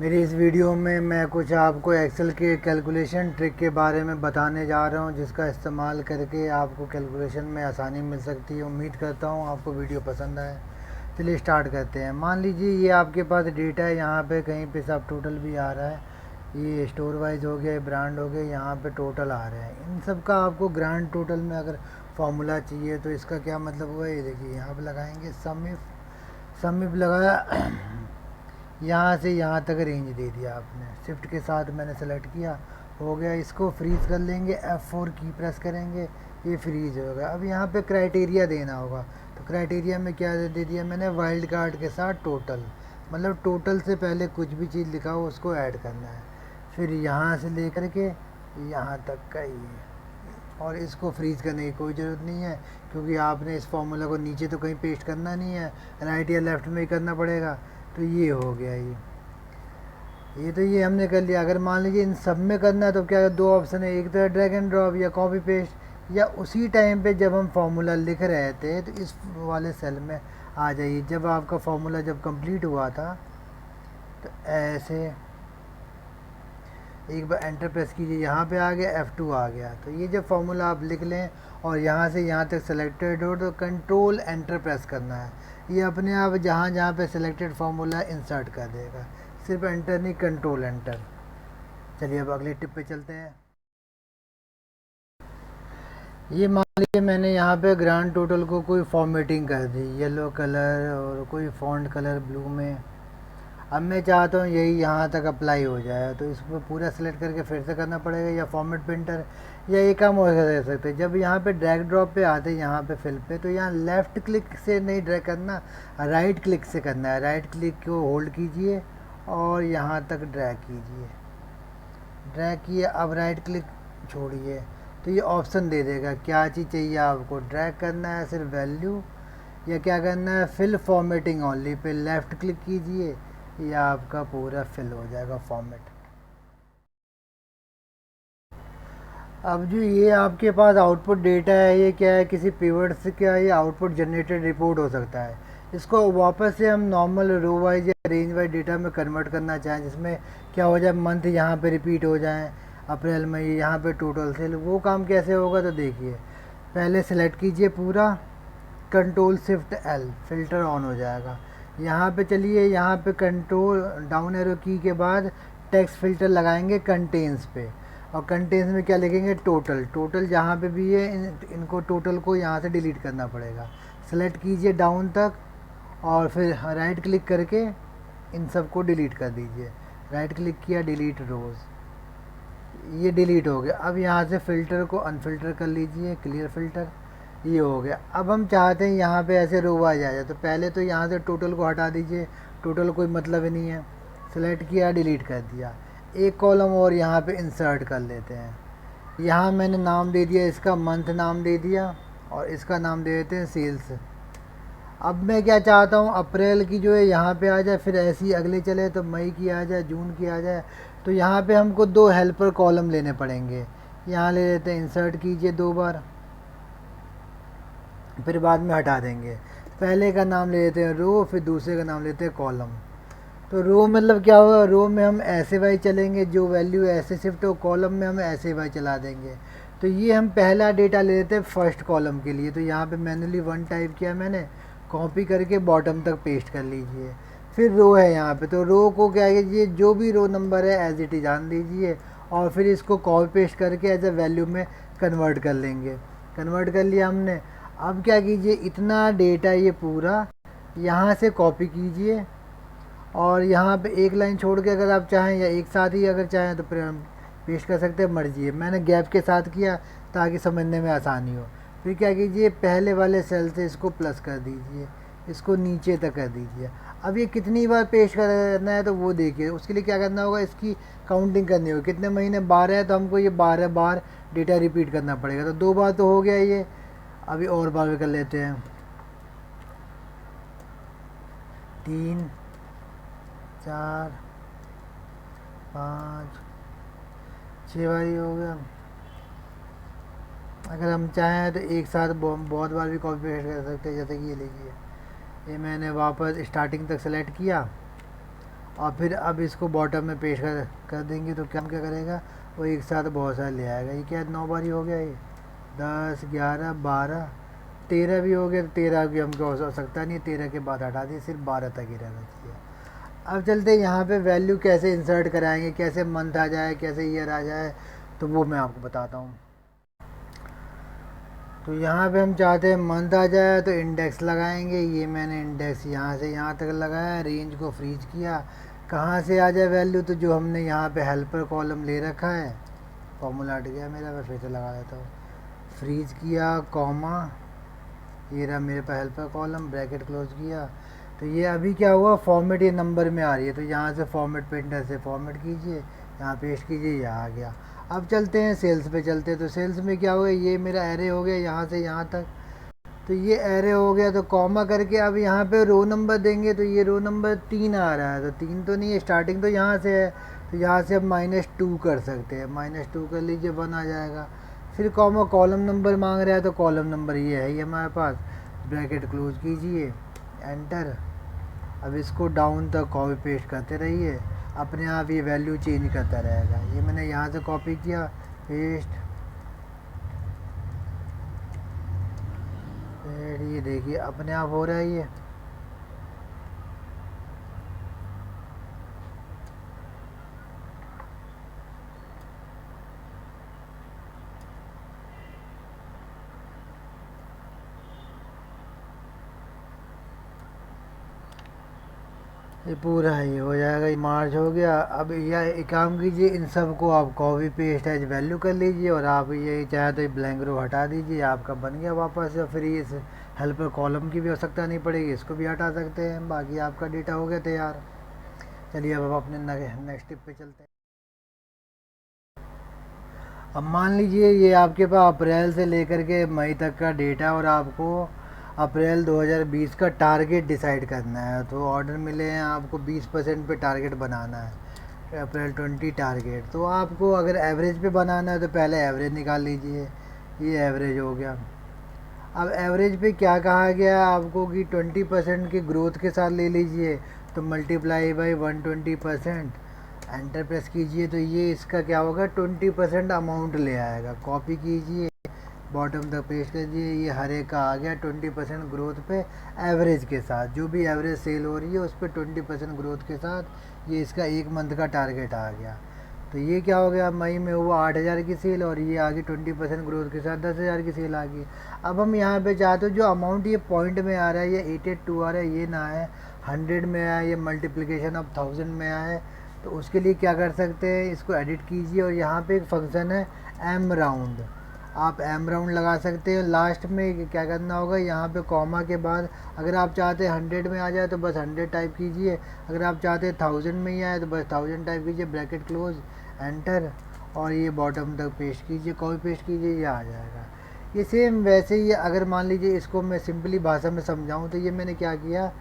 मेरी इस वीडियो में मैं कुछ आपको एक्सेल के कैलकुलेशन ट्रिक के बारे में बताने जा रहा हूं, जिसका इस्तेमाल करके आपको कैलकुलेशन में आसानी मिल सकती है। उम्मीद करता हूं आपको वीडियो पसंद आए। चलिए स्टार्ट करते हैं। मान लीजिए ये आपके पास डेटा है, यहाँ पे कहीं पे सब टोटल भी आ रहा है। ये स्टोर वाइज हो गया, ब्रांड हो गया, यहाँ पे टोटल आ रहे हैं। इन सब का आपको ग्रांड टोटल में अगर फॉर्मूला चाहिए तो इसका क्या मतलब हुआ, ये देखिए यहाँ पे लगाएंगे सम इफ लगाया। यहाँ से यहाँ तक रेंज दे दिया आपने, शिफ्ट के साथ मैंने सेलेक्ट किया, हो गया। इसको फ्रीज़ कर लेंगे, F4 की प्रेस करेंगे, ये फ्रीज होगा। अब यहाँ पे क्राइटेरिया देना होगा, तो क्राइटेरिया में क्या दे दिया मैंने, वाइल्ड कार्ड के साथ टोटल, मतलब टोटल से पहले कुछ भी चीज़ लिखा हो उसको ऐड करना है। फिर यहाँ से लेकर के यहाँ तक का ये, और इसको फ्रीज़ करने की कोई ज़रूरत नहीं है, क्योंकि आपने इस फॉर्मूला को नीचे तो कहीं पेस्ट करना नहीं है, राइट या लेफ़्ट में ही करना पड़ेगा। तो ये हो गया ये हमने कर लिया। अगर मान लीजिए इन सब में करना है तो क्या, दो ऑप्शन है, एक तो ड्रैग एंड ड्रॉप या कॉपी पेस्ट, या उसी टाइम पे जब हम फार्मूला लिख रहे थे तो इस वाले सेल में आ जाइए। जब आपका फार्मूला जब कंप्लीट हुआ था तो ऐसे एक बार एंटर प्रेस कीजिए, यहाँ पे आ गया, F2 आ गया। तो ये जब फार्मूला आप लिख लें और यहाँ से यहाँ तक सेलेक्टेड हो तो कंट्रोल एंटर प्रेस करना है। ये अपने आप जहाँ जहाँ पे सेलेक्टेड फार्मूला इंसर्ट कर देगा, सिर्फ एंटर नहीं, कंट्रोल एंटर। चलिए अब अगली टिप पे चलते हैं। ये मान लीजिए मैंने यहाँ पे ग्रांड टोटल को कोई फॉर्मेटिंग कर दी, येलो कलर और कोई फॉन्ट कलर ब्लू में। अब मैं चाहता हूँ यही यहाँ तक अप्लाई हो जाए, तो इसको पूरा सेलेक्ट करके फिर से करना पड़ेगा, या फॉर्मेट प्रिंटर, या एक काम और कर सकते हैं। जब यहाँ पे ड्रैग ड्रॉप पे आते हैं, यहाँ पे फिल पे, तो यहाँ लेफ़्ट क्लिक से नहीं ड्रैग करना, राइट क्लिक से करना है। राइट क्लिक को होल्ड कीजिए और यहाँ तक ड्रैग कीजिए, ड्रैग किए। अब राइट क्लिक छोड़िए तो ये ऑप्शन दे देगा क्या चीज़ चाहिए आपको, ड्रैग करना है सिर्फ वैल्यू, या क्या करना है, fill formatting only pay left click कीजिए, या आपका पूरा फिल हो जाएगा फॉर्मेट। अब जो ये आपके पास आउटपुट डेटा है, ये क्या है, किसी पिवट से क्या ये आउटपुट जनरेटेड रिपोर्ट हो सकता है। इसको वापस से हम नॉर्मल रो वाइज या रेंज वाइज डेटा में कन्वर्ट करना चाहें, जिसमें क्या हो जाए, मंथ यहाँ पे रिपीट हो जाए, अप्रैल में यहाँ पे टोटल सेल, वो काम कैसे होगा। तो देखिए, पहले सेलेक्ट कीजिए पूरा, control shift L, filter on हो जाएगा। यहाँ पे चलिए, यहाँ पे कंट्रोल डाउन एरो की के बाद टेक्स्ट फिल्टर लगाएंगे कंटेंस पे, और कंटेंस में क्या लिखेंगे, टोटल। टोटल जहाँ पे भी है इनको टोटल को यहाँ से डिलीट करना पड़ेगा। सेलेक्ट कीजिए डाउन तक और फिर राइट क्लिक करके इन सब को डिलीट कर दीजिए। राइट क्लिक किया, डिलीट रोज़, ये डिलीट हो गया। अब यहाँ से फ़िल्टर को अनफिल्टर कर लीजिए, क्लियर फ़िल्टर, ये हो गया। अब हम चाहते हैं यहाँ पे ऐसे रो वाइज आ जाए, तो पहले तो यहाँ से टोटल को हटा दीजिए, टोटल कोई मतलब ही नहीं है। सेलेक्ट किया, डिलीट कर दिया। एक कॉलम और यहाँ पे इंसर्ट कर लेते हैं। यहाँ मैंने नाम दे दिया, इसका मंथ नाम दे दिया, और इसका नाम दे देते हैं सेल्स। अब मैं क्या चाहता हूँ, अप्रैल की जो है यहाँ पे आ जाए, फिर ऐसे ही अगले चले तो मई की आ जाए, जून की आ जाए। तो यहाँ पे हमको दो हेल्पर कॉलम लेने पड़ेंगे। यहाँ ले लेते हैं, इंसर्ट कीजिए 2 बार, फिर बाद में हटा देंगे। पहले का नाम ले लेते हैं रो, फिर दूसरे का नाम लेते हैं कॉलम। तो रो मतलब क्या होगा, रो में हम ऐसे वाई चलेंगे, जो वैल्यू ऐसे शिफ्ट हो, कॉलम में हम ऐसे वाई चला देंगे। तो ये हम पहला डेटा ले लेते हैं फर्स्ट कॉलम के लिए। तो यहाँ पे मैनुअली 1 टाइप किया मैंने, कॉपी करके बॉटम तक पेस्ट कर लीजिए। फिर रो है यहाँ पे, तो रो को क्या कीजिए, जो भी रो नंबर है एज इट इज आन दीजिए, और फिर इसको कॉपी पेस्ट करके एज ए वैल्यू में कन्वर्ट कर लेंगे। कन्वर्ट कर लिया हमने। अब क्या कीजिए, इतना डेटा ये पूरा यहाँ से कॉपी कीजिए, और यहाँ पे एक लाइन छोड़ के अगर आप चाहें, या एक साथ ही अगर चाहें तो पेस्ट कर सकते हैं, मर्जी है। मैंने गैप के साथ किया ताकि समझने में आसानी हो। फिर क्या कीजिए, पहले वाले सेल से इसको प्लस कर दीजिए, इसको नीचे तक कर दीजिए। अब ये कितनी बार पेस्ट करना है तो वो देखिए, उसके लिए क्या करना होगा, इसकी काउंटिंग करनी होगी। कितने महीने, 12 है, तो हमको ये 12 बार डेटा रिपीट करना पड़ेगा। तो 2 बार तो हो गया ये, अभी और बार भी कर लेते हैं, 3, 4, 5, 6 बार ही हो गया। अगर हम चाहें तो एक साथ बहुत बार भी कॉपी पेस्ट कर सकते हैं। जैसे कि ये लीजिए, ये मैंने वापस स्टार्टिंग तक सेलेक्ट किया, और फिर अब इसको बॉटम में पेश कर देंगे तो क्या करेगा, वो एक साथ बहुत सारे ले आएगा। ये क्या 9 बार ही हो गया, ये 10 11 12 13 भी हो गया। तो 13 भी हमको हो सकता नहीं, 13 के बाद हटा दिए, सिर्फ 12 तक ही रहना चाहिए। अब चलते हैं यहाँ पे वैल्यू कैसे इंसर्ट कराएंगे, कैसे मंथ आ जाए, कैसे ईयर आ जाए, तो वो मैं आपको बताता हूँ। तो यहाँ पे हम चाहते हैं मंथ आ जाए, तो इंडेक्स लगाएंगे। ये मैंने इंडेक्स यहाँ से यहाँ तक लगाया, रेंज को फ्रीज किया। कहाँ से आ जाए वैल्यू, तो जो हमने यहाँ पे हेल्पर कॉलम ले रखा है, फॉर्मूला हट गया मेरा, मैं फिर से लगा देता हूँ। फ्रीज किया, कॉमा, ये रहा मेरे पास हेल्पर कॉलम, ब्रैकेट क्लोज किया। तो ये अभी क्या हुआ, फॉर्मेट ये नंबर में आ रही है, तो यहाँ से फॉर्मेट पेंटर से फॉर्मेट कीजिए, यहाँ पेस्ट कीजिए, ये आ गया। अब चलते हैं सेल्स पे चलते हैं। तो सेल्स में क्या हुआ, ये मेरा एरे हो गया यहाँ से यहाँ तक। तो ये एरे हो गया, तो कॉमा करके अब यहाँ पे रो नंबर देंगे। तो ये रो नंबर 3 आ रहा है, तो 3 तो नहीं है, स्टार्टिंग तो यहाँ से है। तो यहाँ से अब -2 कर सकते हैं, -2 कर लीजिए, 1 आ जाएगा। फिर कॉमा कॉलम नंबर मांग रहा है, तो कॉलम नंबर ये है, ये हमारे पास, ब्रैकेट क्लोज कीजिए, एंटर। अब इसको डाउन तक कॉपी पेस्ट करते रहिए, अपने आप ये वैल्यू चेंज करता रहेगा। ये मैंने यहाँ से कॉपी किया, पेस्ट, ये देखिए अपने आप हो रहा है ये। ये पूरा है, ये हो जाएगा, ये मार्च हो गया। अब यह एक काम कीजिए, इन सब को आप कॉपी पेस्ट एज वैल्यू कर लीजिए, और आप ये चाहे तो ब्लैंक रो हटा दीजिए, आपका बन गया वापस। और फिर इस हेल्पर कॉलम की भी आवश्यकता नहीं पड़ेगी, इसको भी हटा सकते हैं। बाकी आपका डेटा हो गया तैयार। चलिए अब अपने नेक्स्ट स्टेप पे चलते हैं। अब मान लीजिए ये आपके पास अप्रैल से लेकर के मई तक का डेटा, और आपको अप्रैल 2020 का टारगेट डिसाइड करना है। तो ऑर्डर मिले हैं आपको 20% पे टारगेट बनाना है, अप्रैल 20 टारगेट। तो आपको अगर एवरेज पे बनाना है तो पहले एवरेज निकाल लीजिए, ये एवरेज हो गया। अब एवरेज पे क्या कहा गया आपको कि 20% की ग्रोथ के साथ ले लीजिए, तो मल्टीप्लाई बाई 120%, एंटर प्रेस कीजिए। तो ये इसका क्या होगा, 20% अमाउंट ले आएगा। कॉपी कीजिए, बॉटम तक पेस्ट कीजिए, ये हर एक का आ गया 20% ग्रोथ पे एवरेज के साथ। जो भी एवरेज सेल हो रही है उस पर 20% ग्रोथ के साथ ये इसका एक मंथ का टारगेट आ गया। तो ये क्या हो गया, मई में हुआ 8,000 की सेल, और ये आ गई 20% ग्रोथ के साथ 10,000 की सेल आ गई। अब हम यहाँ पे चाहते हो जो अमाउंट ये पॉइंट में आ रहा है, ये 882 आ रहा है, ये ना है 100 में आए, ये मल्टीप्लिकेशन ऑफ 1000 में आए। तो उसके लिए क्या कर सकते हैं, इसको एडिट कीजिए, और यहाँ पे एक फंक्शन है एम राउंड, आप एम राउंड लगा सकते हो। लास्ट में क्या करना होगा, यहाँ पे कॉमा के बाद अगर आप चाहते हैं 100 में आ जाए तो बस 100 टाइप कीजिए, अगर आप चाहते हैं 1000 में ही आए तो बस 1000 टाइप कीजिए, ब्रैकेट क्लोज, एंटर, और ये बॉटम तक पेस्ट कीजिए, कॉपी पेस्ट कीजिए, ये आ जाएगा। ये सेम वैसे ही अगर मान लीजिए इसको मैं सिंपली भाषा में समझाऊँ, तो ये मैंने क्या किया,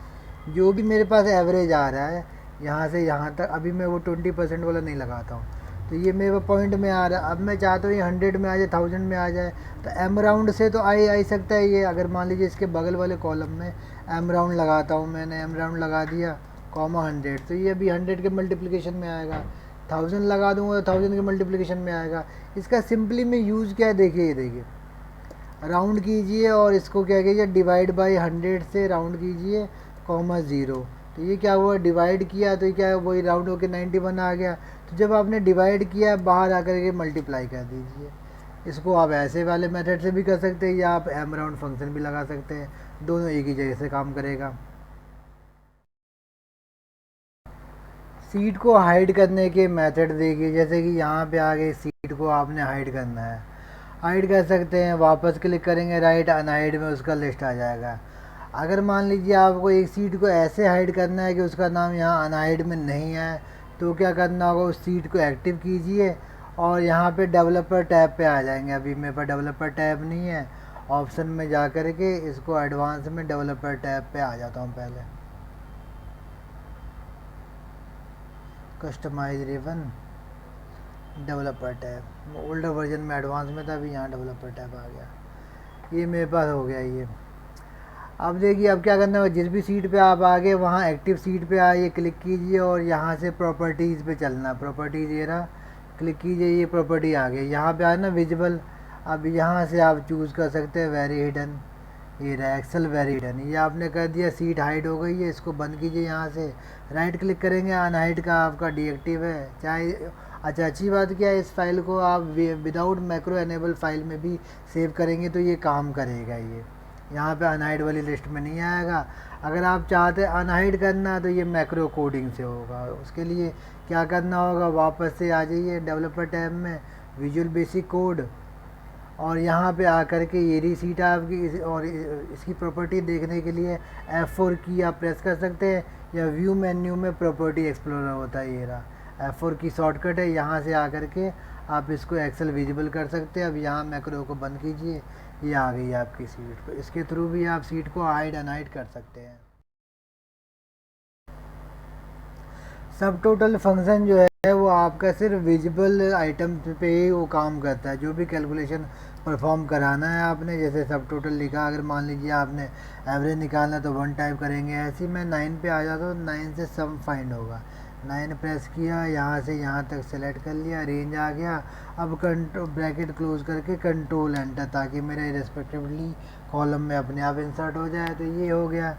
जो भी मेरे पास एवरेज आ रहा है यहाँ से यहाँ तक, अभी मैं वो 20% वाला नहीं लगाता हूँ, तो ये मेरे पॉइंट में आ रहा है। अब मैं चाहता हूँ ये 100 में आ जाए, 1000 में आ जाए, तो एम राउंड से तो आ सकता है ये। अगर मान लीजिए इसके बगल वाले कॉलम में एम राउंड लगाता हूँ, मैंने एम राउंड लगा दिया, कॉमा 100, तो ये अभी 100 के मल्टीप्लिकेशन में आएगा। 1000 लगा दूँगा तो 1000 के मल्टीप्लिकेशन में आएगा। इसका सिंपली में यूज़ क्या है, देखिए, ये देखिए, राउंड कीजिए और इसको क्या कीजिए, डिवाइड बाई 100 से राउंड कीजिए, कॉमा 0। तो ये क्या हुआ, डिवाइड किया तो ये क्या है, वही राउंड होकर 91 आ गया। तो जब आपने डिवाइड किया, बाहर आकर के मल्टीप्लाई कर दीजिए। इसको आप ऐसे वाले मेथड से भी कर सकते हैं, या आप एम राउंड फंक्शन भी लगा सकते हैं, दोनों एक ही जगह से काम करेगा। सीट को हाइड करने के मेथड देखिए, जैसे कि यहाँ पे आ गई, सीट को आपने हाइड करना है, हाइड कर सकते हैं, वापस क्लिक करेंगे राइट, अनहाइड में उसका लिस्ट आ जाएगा। अगर मान लीजिए आपको एक सीट को ऐसे हाइड करना है कि उसका नाम यहाँ अनहाइड में नहीं है, तो क्या करना होगा, उस सीट को एक्टिव कीजिए और यहाँ पे डेवलपर टैब पे आ जाएंगे। अभी मेरे पास डेवलपर टैब नहीं है, ऑप्शन में जा कर के इसको एडवांस में डेवलपर टैब पे आ जाता हूँ पहले, customise ribbon, developer tab, older version में एडवांस में था, अभी यहाँ डेवलपर टैब आ गया। ये मेरे पास हो गया ये। अब देखिए अब क्या करना है, जिस भी सीट पे आप आ गए वहाँ एक्टिव सीट पे आइए, क्लिक कीजिए और यहाँ से प्रॉपर्टीज़ पे चलना, प्रॉपर्टीज़ ये रहा, क्लिक कीजिए, ये प्रॉपर्टी आ गई, यहाँ पे आना विजिबल। अब यहाँ से आप चूज़ कर सकते हैं वेरी हिडन, ये रहा एक्सेल वेरी हिडन, ये आपने कर दिया, सीट हाइड हो गई है, इसको बंद कीजिए, यहाँ से राइट क्लिक करेंगे, अनहाइड का आपका डीएक्टिव है चाहे। अच्छा अच्छी बात क्या है, इस फाइल को आप विदाउट मैक्रो एनेबल फाइल में भी सेव करेंगे तो ये काम करेगा, ये यहाँ पे अनहाइड वाली लिस्ट में नहीं आएगा। अगर आप चाहते हैं अनहाइड करना तो ये मैक्रो कोडिंग से होगा, उसके लिए क्या करना होगा, वापस से आ जाइए डेवलपर टैब में, विजुअल बेसिक कोड, और यहाँ पे आकर के ये रिसीट आपकी और इसकी प्रॉपर्टी देखने के लिए F4 की आप प्रेस कर सकते हैं, या व्यू मेन्यू में प्रॉपर्टी एक्सप्लोरर होता है, ये रहा F4 की शॉर्टकट है, यहाँ से आकर के आप इसको एक्सेल विजिबल कर सकते हैं। अब यहाँ मैक्रो को बंद कीजिए, ये आ गई आपकी सीट, तो इसके थ्रू भी आप सीट को हाइड अनहाइड कर सकते हैं। सब टोटल फंक्शन जो है वो आपका सिर्फ विजिबल आइटम पे ही वो काम करता है, जो भी कैलकुलेशन परफॉर्म कराना है आपने, जैसे सब टोटल लिखा, अगर मान लीजिए आपने एवरेज निकालना है तो 1 टाइप करेंगे, ऐसे ही मैं 9 पे आ जाता हूँ, 9 से सम फाइंड होगा, 9 प्रेस किया, यहाँ से यहाँ तक सेलेक्ट कर लिया, रेंज आ गया। अब कंट्रोल ब्रैकेट क्लोज करके कंट्रोल एंटर, ताकि मेरे रिस्पेक्टिवली कॉलम में अपने आप इंसर्ट हो जाए, तो ये हो गया।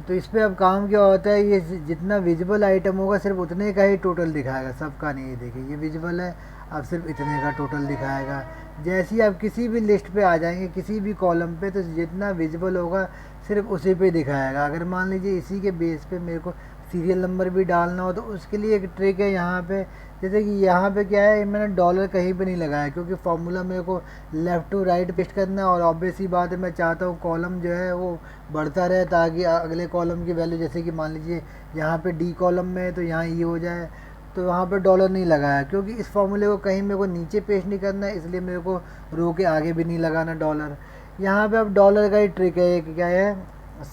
तो इस पर अब काम क्या होता है, ये जितना विजिबल आइटम होगा सिर्फ उतने का ही टोटल दिखाएगा, सबका नहीं। देखिए ये विजिबल है, अब सिर्फ इतने का टोटल दिखाएगा। जैसे ही आप किसी भी लिस्ट पे आ जाएंगे, किसी भी कॉलम पे, तो जितना विजिबल होगा सिर्फ उसी पे दिखाएगा। अगर मान लीजिए इसी के बेस पे मेरे को सीरियल नंबर भी डालना हो तो उसके लिए एक ट्रिक है यहाँ पे, जैसे कि यहाँ पे क्या है, मैंने डॉलर कहीं पे नहीं लगाया क्योंकि फार्मूला मेरे को लेफ़्ट टू राइट पेस्ट करना है, और ऑब्वियस ही बात है मैं चाहता हूँ कॉलम जो है वो बढ़ता रहे, ताकि अगले कॉलम की वैल्यू, जैसे कि मान लीजिए यहाँ पे डी कॉलम में है तो यहाँ ई हो जाए, तो वहाँ पे डॉलर नहीं लगाया क्योंकि इस फार्मूले को कहीं मेरे को नीचे पेस्ट नहीं करना है, इसलिए मेरे को रो के आगे भी नहीं लगाना डॉलर। यहाँ पे अब डॉलर का ही ट्रिक है, एक क्या है,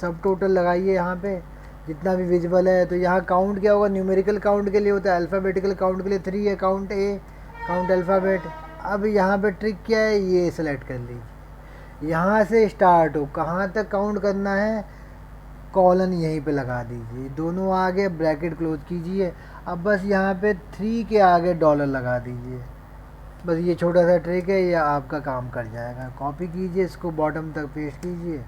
सब टोटल लगाइए यहाँ पे जितना भी विजिबल है। तो यहाँ काउंट क्या होगा, न्यूमेरिकल काउंट के लिए होता है, अल्फ़ाबेटिकल काउंट के लिए 3 है, काउंट ए, काउंट अल्फ़ाबेट। अब यहाँ पे ट्रिक क्या है, ये सेलेक्ट कर लीजिए, यहाँ से स्टार्ट हो, कहाँ तक काउंट करना है, कॉलन यहीं पे लगा दीजिए, दोनों आगे ब्रैकेट क्लोज कीजिए। अब बस यहाँ पे 3 के आगे डॉलर लगा दीजिए, बस ये छोटा सा ट्रिक है, ये आपका काम कर जाएगा। कॉपी कीजिए, इसको बॉटम तक पेस्ट कीजिए,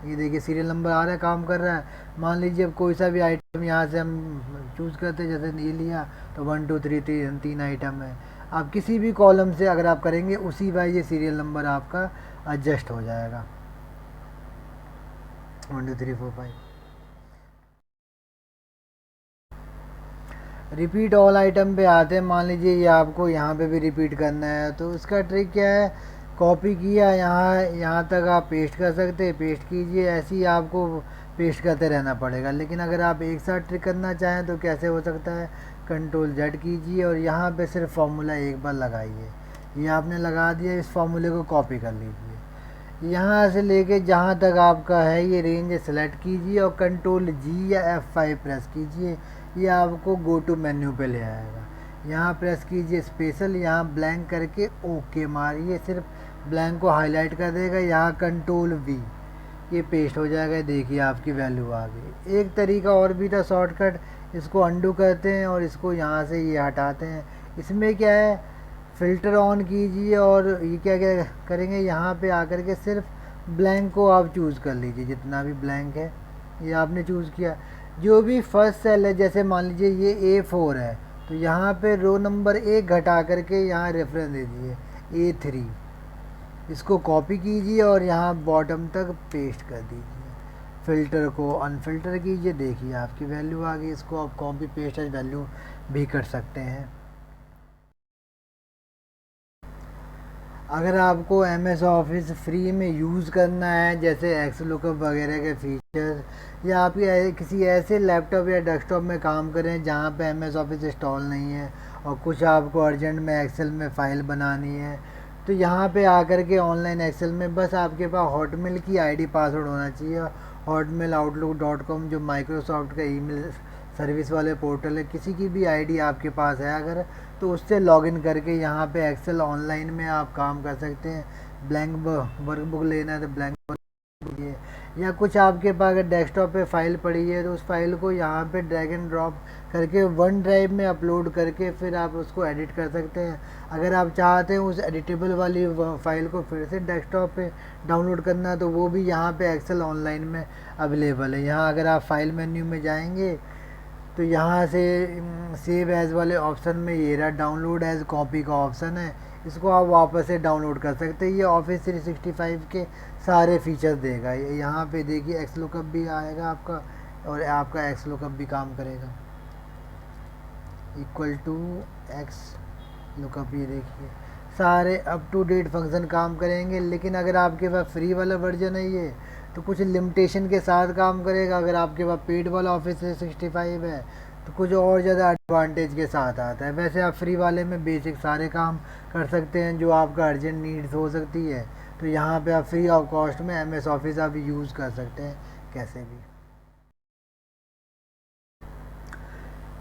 ये देखिए सीरियल नंबर आ रहा है, काम कर रहा है। मान लीजिए अब कोई सा भी आइटम यहाँ से हम चूज़ करते हैं, जैसे ये लिया तो 1 2 3 3 आइटम है। आप किसी भी कॉलम से अगर आप करेंगे उसी वाइज ये सीरियल नंबर आपका एडजस्ट हो जाएगा, 1 2 3 4 5। रिपीट ऑल आइटम पे आते हैं, मान लीजिए ये आपको यहाँ पे भी रिपीट करना है, तो उसका ट्रिक क्या है, कॉपी किया, यहाँ तक आप पेस्ट कर सकते हैं, पेस्ट कीजिए, ऐसे ही आपको पेस्ट करते रहना पड़ेगा। लेकिन अगर आप एक साथ ट्रिक करना चाहें तो कैसे हो सकता है, कंट्रोल जेड कीजिए और यहाँ पे सिर्फ फार्मूला एक बार लगाइए, ये आपने लगा दिया, इस फार्मूले को कॉपी कर लीजिए, यहाँ से लेके जहाँ तक आपका है ये रेंज सेलेक्ट कीजिए और कंट्रोल जी या F5 प्रेस कीजिए, ये आपको गो टू मेन्यू पे ले आएगा। यहाँ प्रेस कीजिए स्पेशल, यहाँ ब्लैंक करके ओके मारिए, सिर्फ ब्लैंक को हाईलाइट कर देगा, यहाँ कंट्रोल वी, ये पेस्ट हो जाएगा, देखिए आपकी वैल्यू आ गई। एक तरीका और भी था शॉर्टकट, इसको अंडू करते हैं और इसको यहाँ से ये हटाते हैं। इसमें क्या है, फ़िल्टर ऑन कीजिए और ये क्या क्या करेंगे, यहाँ पे आकर के सिर्फ ब्लैंक को आप चूज़ कर लीजिए, जितना भी ब्लैंक है ये आपने चूज़ किया। जो भी फर्स्ट सेल है, जैसे मान लीजिए ये A4 है, तो यहाँ पे रो नंबर 1 घटा करके यहाँ रेफरेंस दे दीजिए A3, इसको कॉपी कीजिए और यहाँ बॉटम तक पेस्ट कर दीजिए, फ़िल्टर को अनफिल्टर कीजिए, देखिए आपकी वैल्यू आ गई। इसको आप कॉपी पेस्ट एज वैल्यू भी कर सकते हैं। अगर आपको MS ऑफिस फ्री में यूज़ करना है, जैसे एक्स लुकअप वगैरह के फीचर्स, या आप किसी ऐसे लैपटॉप या डेस्कटॉप में काम करें जहाँ पे MS ऑफिस इंस्टॉल नहीं है और कुछ आपको अर्जेंट में एक्सेल में फ़ाइल बनानी है, तो यहाँ पे आकर के ऑनलाइन एक्सेल में बस आपके पास हॉटमेल की आईडी पासवर्ड होना चाहिए। हॉटमेल outlook.com जो माइक्रोसॉफ्ट का ईमेल सर्विस वाले पोर्टल है, किसी की भी आईडी आपके पास है अगर, तो उससे लॉगिन करके यहाँ पे एक्सेल ऑनलाइन में आप काम कर सकते हैं। ब्लैंक वर्कबुक लेना है तो ब्लैंक वर्कबुक, या कुछ आपके पास अगर डेस्कटॉप पे फाइल पड़ी है तो उस फाइल को यहाँ पे ड्रैग एंड ड्रॉप करके वन ड्राइव में अपलोड करके फिर आप उसको एडिट कर सकते हैं। अगर आप चाहते हैं उस एडिटेबल वाली फाइल को फिर से डेस्कटॉप पे डाउनलोड करना तो वो भी यहाँ पे एक्सेल ऑनलाइन में अवेलेबल है। यहाँ अगर आप फाइल मेन्यू में जाएंगे तो यहाँ से सेव एज़ वाले ऑप्शन में ये रहा डाउनलोड एज़ कॉपी का ऑप्शन है, इसको आप वापस से डाउनलोड कर सकते हैं। ये ऑफिस 365 के सारे फीचर्स देगा। यहाँ पे देखिए एक्स लुकअप भी आएगा आपका और आपका एक्स लुकअप भी काम करेगा, इक्वल टू एक्स लुकअप। ये देखिए सारे अप टू डेट फंक्शन काम करेंगे। लेकिन अगर आपके पास फ्री वाला वर्जन है ये तो कुछ लिमिटेशन के साथ काम करेगा। अगर आपके पास पेड वाला ऑफिस 365 है तो कुछ और ज़्यादा एडवांटेज के साथ आता है। वैसे आप फ्री वाले में बेसिक सारे काम कर सकते हैं जो आपका अर्जेंट नीड्स हो सकती है। तो यहाँ पे आप फ्री ऑफ कॉस्ट में MS ऑफिस आप यूज़ कर सकते हैं कैसे भी।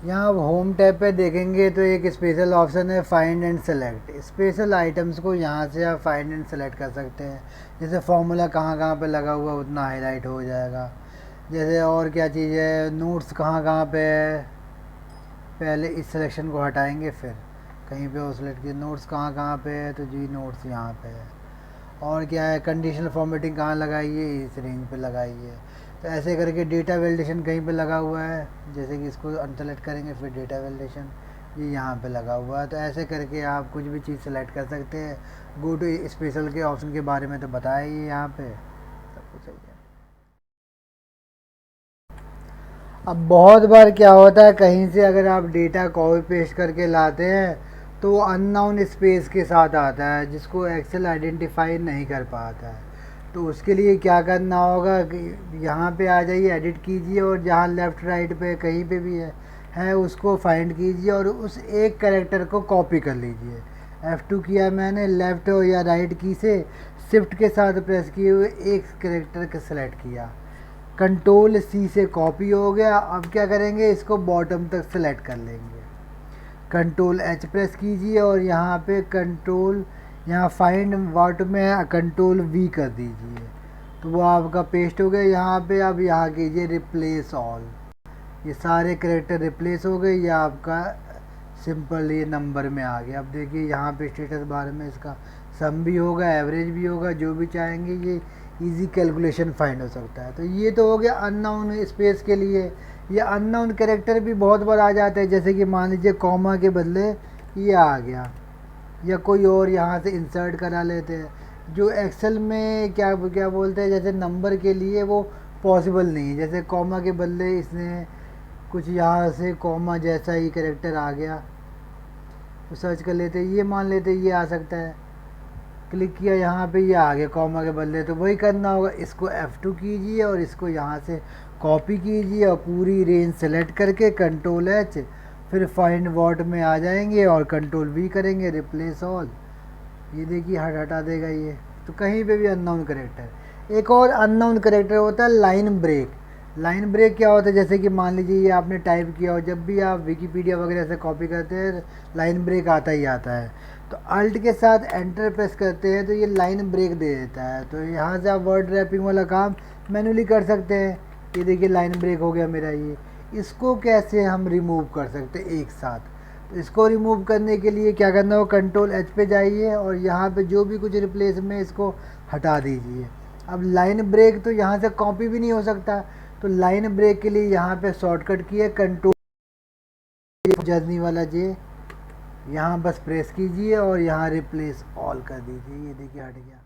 यहाँ होम टैब पे देखेंगे तो एक स्पेशल ऑप्शन है find and select. Special items को यहाँ से आप फाइंड एंड सेलेक्ट कर सकते हैं। जैसे फॉर्मूला कहाँ कहाँ पे लगा हुआ उतना हाईलाइट हो जाएगा। जैसे और क्या चीज़ है, नोट्स कहाँ कहाँ पे है, पहले इस सिलेक्शन को हटाएंगे फिर कहीं पे और सेलेक्ट किया। नोट्स कहाँ कहाँ पे है तो जी नोट्स यहाँ पे है। और क्या है, कंडीशनल फॉर्मेटिंग कहाँ लगाई है, इस रेंज पे लगाई है। तो ऐसे करके डेटा वैलिडेशन कहीं पे लगा हुआ है, जैसे कि इसको अनसेलेक्ट करेंगे फिर डेटा वैलिडेशन ये यहाँ पे लगा हुआ है। तो ऐसे करके आप कुछ भी चीज़ सेलेक्ट कर सकते हैं। गो टू स्पेशल के ऑप्शन के बारे में तो बताया ही यहाँ पे सब कुछ सही है। अब बहुत बार क्या होता है, कहीं से अगर आप डेटा कॉपी पेस्ट करके लाते हैं तो अननोन स्पेस के साथ आता है जिसको एक्सेल आइडेंटिफाई नहीं कर पाता है। तो उसके लिए क्या करना होगा कि यहाँ पे आ जाइए, एडिट कीजिए और जहाँ लेफ़्ट राइट पे कहीं पे भी है उसको फाइंड कीजिए और उस एक कैरेक्टर को कॉपी कर लीजिए। F2 किया मैंने, लेफ़्ट या राइट की से शिफ्ट के साथ प्रेस किए हुए एक कैरेक्टर को सेलेक्ट किया, कंट्रोल C से कॉपी हो गया। अब क्या करेंगे, इसको बॉटम तक सेलेक्ट कर लेंगे, कंट्रोल H प्रेस कीजिए और यहाँ पे यहाँ फाइंड वर्ड में कंट्रोल V कर दीजिए तो वो आपका पेस्ट हो गया। यहाँ पे अब यहाँ कीजिए रिप्लेस ऑल, ये सारे कैरेक्टर रिप्लेस हो गए। ये आपका सिंपल ये नंबर में आ गया। अब देखिए यहाँ पे स्टेटस बार में इसका सम भी होगा, एवरेज भी होगा, जो भी चाहेंगे ये इजी कैलकुलेशन फाइंड हो सकता है। तो ये तो हो गया अननोन स्पेस के लिए। ये अननोन कैरेक्टर भी बहुत बार आ जाते हैं, जैसे कि मान लीजिए कॉमा के बदले ये आ गया या कोई और यहाँ से इंसर्ट करा लेते हैं जो एक्सेल में क्या क्या बोलते हैं, जैसे नंबर के लिए वो पॉसिबल नहीं है। जैसे कॉमा के बदले इसने कुछ यहाँ से कॉमा जैसा ही कैरेक्टर आ गया तो सर्च कर लेते, ये मान लेते ये आ सकता है, क्लिक किया यहाँ पे ये आ गया कॉमा के बदले। तो वही करना होगा, इसको F2 कीजिए और इसको यहाँ से कॉपी कीजिए और पूरी रेंज सेलेक्ट करके कंट्रोल H फिर फाइंड वर्ड में आ जाएंगे और कंट्रोल V करेंगे, रिप्लेस ऑल। ये देखिए हटा देगा ये। तो कहीं पे भी अननोन कैरेक्टर। एक और अननोन कैरेक्टर होता है लाइन ब्रेक। लाइन ब्रेक क्या होता है, जैसे कि मान लीजिए ये आपने टाइप किया और जब भी आप विकीपीडिया वगैरह से कॉपी करते हैं लाइन ब्रेक आता ही आता है। तो अल्ट के साथ एंटर प्रेस करते हैं तो ये लाइन ब्रेक दे देता है। तो यहाँ से आप वर्ड रैपिंग वाला काम मैन्युअली कर सकते हैं। ये देखिए लाइन ब्रेक हो गया मेरा ये। इसको कैसे हम रिमूव कर सकते हैं एक साथ, तो इसको रिमूव करने के लिए क्या करना हो, कंट्रोल H पे जाइए और यहाँ पे जो भी कुछ रिप्लेस में इसको हटा दीजिए। अब लाइन ब्रेक तो यहाँ से कॉपी भी नहीं हो सकता, तो लाइन ब्रेक के लिए यहाँ पे शॉर्टकट की है कंट्रोल जर्नी वाला J, यहाँ बस प्रेस कीजिए और यहाँ रिप्लेस ऑल कर दीजिए। ये देखिए हट गया।